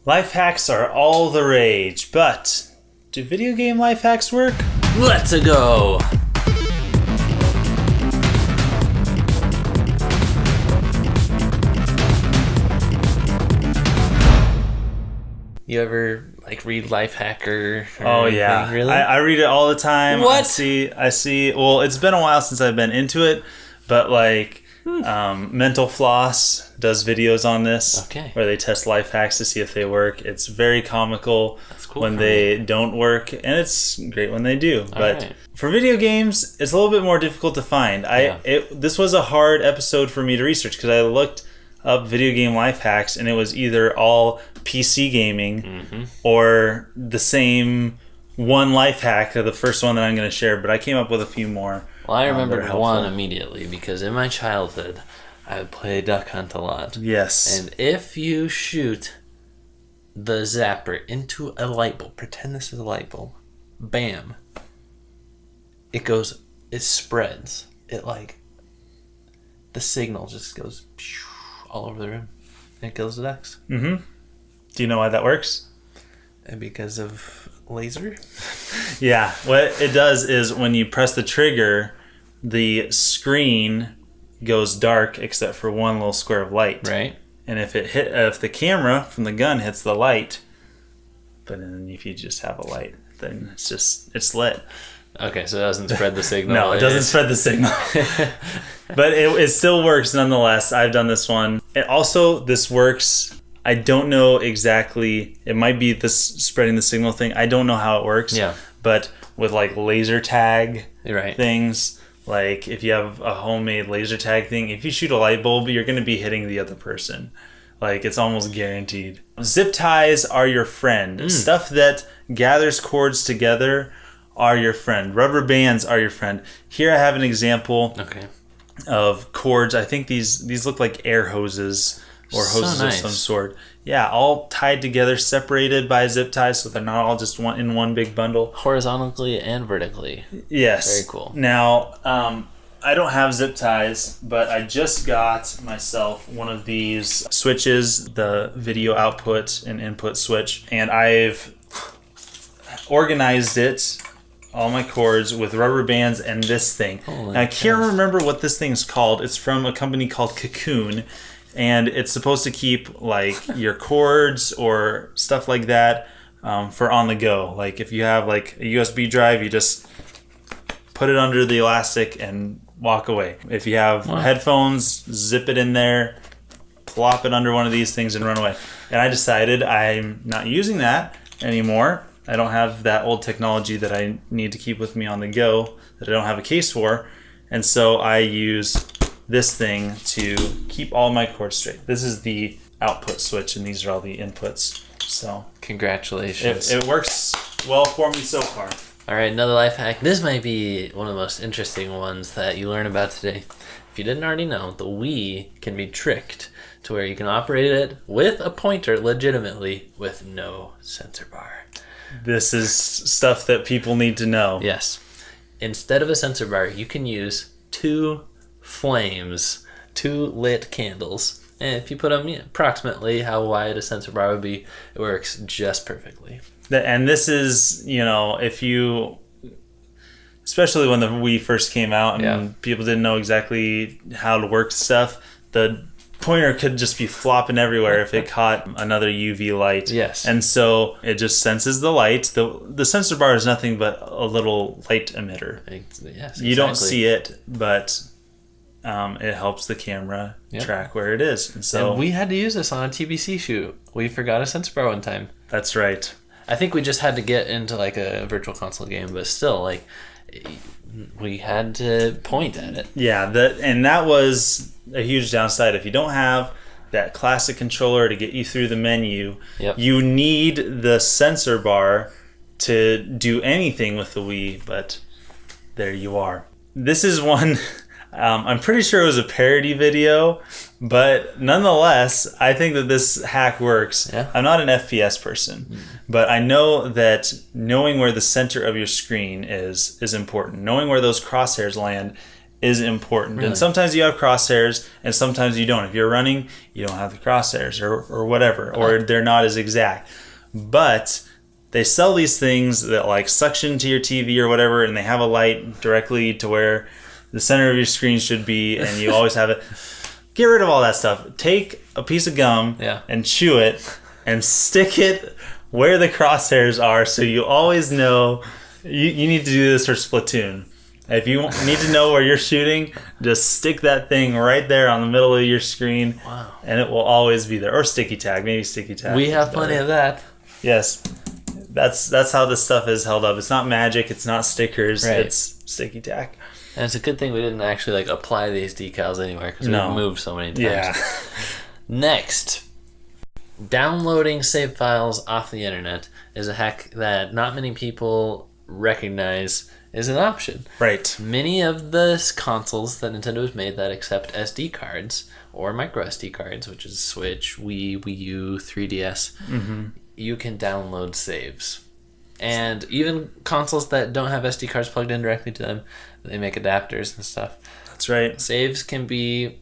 Life hacks are all the rage, but do video game life hacks work? Let's go! You ever read Lifehacker? Oh yeah, really? I read it all the time. What? I see. Well, it's been a while since I've been into it, but Mental Floss does videos on this, where they test life hacks to see if they work. It's very comical when they don't work, and it's great when they do. But for video games, it's a little bit more difficult to find. This was a hard episode for me to research because I looked up video game life hacks, and it was either all PC gaming or the same one life hack, the first one that I'm going to share. But I came up with a few more. Well, I remembered one immediately because in my childhood, I would play Duck Hunt a lot. Yes. And if you shoot the zapper into a light bulb, pretend this is a light bulb, bam, it spreads. The signal just goes all over the room. And it kills the ducks. Mm-hmm. Do you know why that works? And because of laser? Yeah, what it does is when you press the trigger, the screen goes dark except for one little square of light. Right. And if the camera from the gun hits the light, but then if you just have a light, then it's lit. Okay, so it doesn't spread the signal. No, it doesn't spread the signal. But it still works nonetheless. I've done this one. This works. I don't know exactly. It might be this spreading the signal thing. I don't know how it works. Yeah. But with laser tag things, if you have a homemade laser tag thing, if you shoot a light bulb, you're going to be hitting the other person. It's almost guaranteed. Zip ties are your friend. Stuff that gathers cords together are your friend. Rubber bands are your friend. Here I have an example of cords. I think these look like air hoses. Or hoses of some sort. Yeah, all tied together, separated by zip ties, so they're not all just in one big bundle. Horizontally and vertically. Yes. Very cool. Now, I don't have zip ties, but I just got myself one of these switches, the video output and input switch, and I've organized it, all my cords, with rubber bands and this thing. Now, I can't remember what this thing's called. It's from a company called Cocoon. And it's supposed to keep your cords or stuff like that for on the go. If you have a USB drive, you just put it under the elastic and walk away. If you have headphones, zip it in there, plop it under one of these things and run away. And I decided I'm not using that anymore. I don't have that old technology that I need to keep with me on the go that I don't have a case for. And so I use this thing to keep all my cords straight. This is the output switch, and these are all the inputs. So congratulations. It works well for me so far. All right, another life hack. This might be one of the most interesting ones that you learn about today. If you didn't already know, the Wii can be tricked to where you can operate it with a pointer legitimately with no sensor bar. This is stuff that people need to know. Yes. Instead of a sensor bar, you can use two lit candles, and if you put them approximately how wide a sensor bar would be, it works just perfectly. And this is, if you, especially when the Wii first came out and people didn't know exactly how to work stuff, the pointer could just be flopping everywhere if it caught another UV light. Yes. And so it just senses the light. The sensor bar is nothing but a little light emitter. Yes, exactly. You don't see it, but it helps the camera track where it is. And we had to use this on a TBC shoot. We forgot a sensor bar one time. That's right. I think we just had to get into a virtual console game, but still, we had to point at it. Yeah, and that was a huge downside. If you don't have that classic controller to get you through the menu, you need the sensor bar to do anything with the Wii, but there you are. This is one... I'm pretty sure it was a parody video, but nonetheless, I think that this hack works. Yeah. I'm not an FPS person, but I know that knowing where the center of your screen is important. Knowing where those crosshairs land is important. Really? And sometimes you have crosshairs and sometimes you don't. If you're running, you don't have the crosshairs or whatever, or they're not as exact. But they sell these things that like suction to your TV or whatever, and they have a light directly to where the center of your screen should be, and you always have it. Get rid of all that stuff. Take a piece of gum and chew it and stick it where the crosshairs are so you always know. You need to do this for Splatoon. If you need to know where you're shooting, just stick that thing right there on the middle of your screen. Wow. And it will always be there. Or sticky tag. Maybe sticky tag. We have plenty of that. Yes. That's how this stuff is held up. It's not magic. It's not stickers. Right. It's sticky tack. And it's a good thing we didn't actually like apply these decals anywhere because we've moved so many times. Yeah. Next, downloading save files off the internet is a hack that not many people recognize is an option. Right. Many of the consoles that Nintendo has made that accept SD cards or micro SD cards, which is Switch, Wii, Wii U, 3DS, you can download saves. And even consoles that don't have SD cards plugged in directly to them, they make adapters and stuff. That's right. Saves can be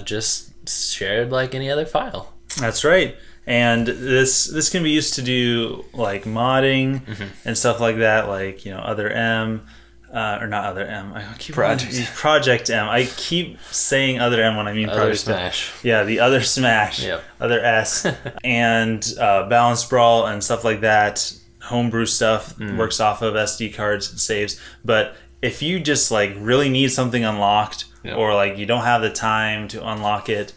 just shared like any other file. That's right. And this can be used to do like modding and stuff like that, like, you know, Other M, or not Other M. I keep Project M. I keep saying Other M when I mean Other Project Smash. M. Yeah, the Other Smash, Yep. Other S, and Balance Brawl and stuff like that. Homebrew stuff works off of SD cards and saves. But if you just like really need something unlocked, or like you don't have the time to unlock it,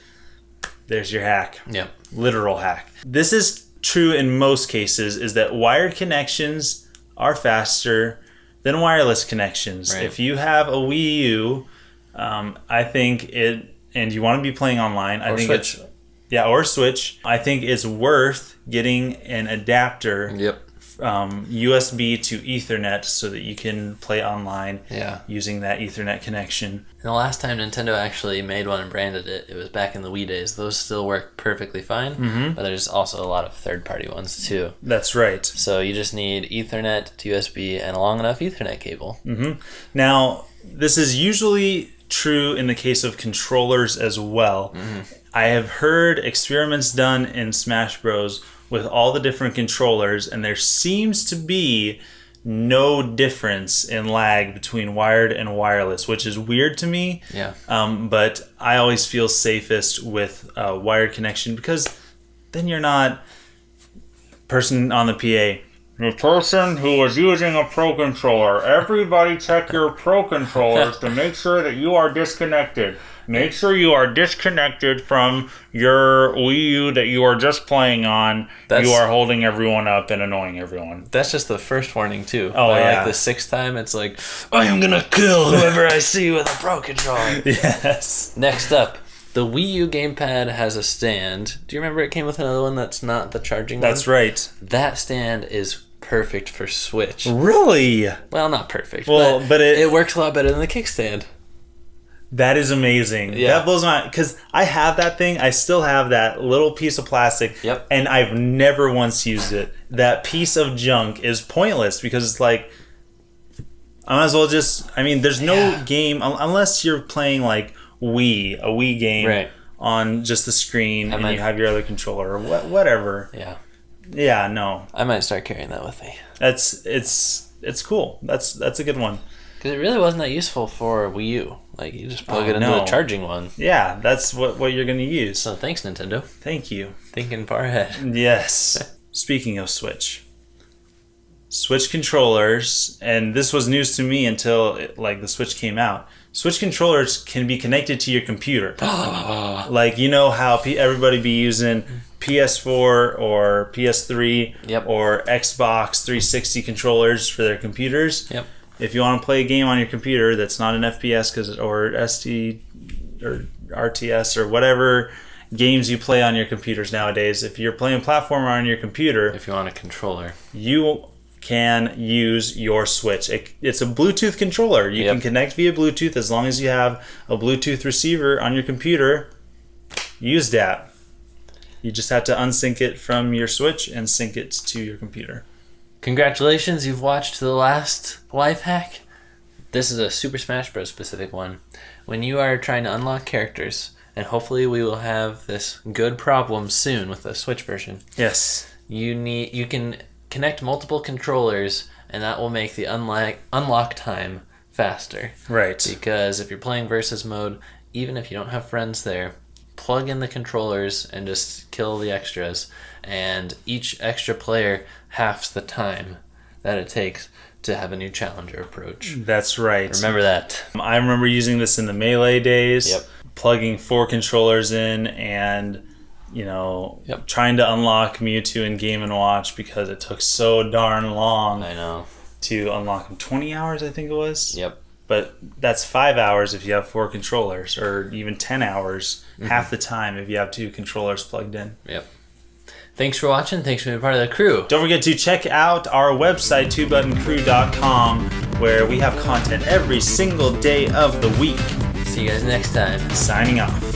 there's your hack. Yep. Literal hack. This is true in most cases, is that wired connections are faster than wireless connections. Right. If you have a Wii U, I think it, and you want to be playing online, I think Switch. or Switch, I think it's worth getting an adapter. Yep. USB to Ethernet so that you can play online using that Ethernet connection. And the last time Nintendo actually made one and branded it, it was back in the Wii days. Those still work perfectly fine, but there's also a lot of third-party ones too. That's right. So you just need Ethernet to USB and a long enough Ethernet cable. Now, this is usually true in the case of controllers as well. I have heard experiments done in Smash Bros. With all the different controllers, and there seems to be no difference in lag between wired and wireless, which is weird to me. Yeah. But I always feel safest with a wired connection because then you're not person on the PA. The person who was using a Pro Controller. Everybody check your Pro Controllers to make sure that you are disconnected. Make sure you are disconnected from your Wii U that you are just playing on. You are holding everyone up and annoying everyone. That's just the first warning, too. Oh, By, yeah. like, the sixth time, it's like, I am gonna kill whoever I see with a Pro Controller. Yes. Next up, the Wii U gamepad has a stand. Do you remember it came with another one that's not the charging one? That's right. That stand is perfect for Switch. Really? Well, not perfect. Well, but it works a lot better than the kickstand. That is amazing. Yeah. That blows my... Because I have that thing. I still have that little piece of plastic. Yep. And I've never once used it. That piece of junk is pointless because it's like... I might as well just... I mean, there's no game... Unless you're playing like a Wii game on just the screen and you have your other controller or whatever. Yeah. Yeah, no. I might start carrying that with me. It's cool. That's a good one. Because it really wasn't that useful for Wii U. Like, you just plug it into a charging one. Yeah, that's what you're going to use. So thanks, Nintendo. Thank you. Thinking far ahead. Yes. Speaking of Switch controllers, and this was news to me until the Switch came out. Switch controllers can be connected to your computer. Like, you know how everybody be using PS4 or PS3 or Xbox 360 controllers for their computers. Yep. If you want to play a game on your computer that's not an FPS or ST or RTS or whatever games you play on your computers nowadays, if you're playing platformer on your computer, if you want a controller, you can use your Switch. It's a Bluetooth controller. You can connect via Bluetooth as long as you have a Bluetooth receiver on your computer. Use that. You just have to unsync it from your Switch and sync it to your computer. Congratulations, you've watched the last life hack. This is a Super Smash Bros. Specific one. When you are trying to unlock characters, and hopefully we will have this good problem soon with the Switch version. Yes. You can connect multiple controllers, and that will make the unlock time faster. Right. Because if you're playing versus mode, even if you don't have friends there, plug in the controllers and just kill the extras, and each extra player halves the time that it takes to have a new challenger approach. That's right. Remember that. I remember using this in the Melee days. Yep. Plugging 4 controllers in and, trying to unlock Mewtwo in Game & Watch because it took so darn long I know. to unlock him. 20 hours, I think it was? Yep. But that's 5 hours if you have 4 controllers, or even 10 hours, half the time if you have 2 controllers plugged in. Yep. Thanks for watching. Thanks for being part of the crew. Don't forget to check out our website, twobuttoncrew.com, where we have content every single day of the week. See you guys next time. Signing off.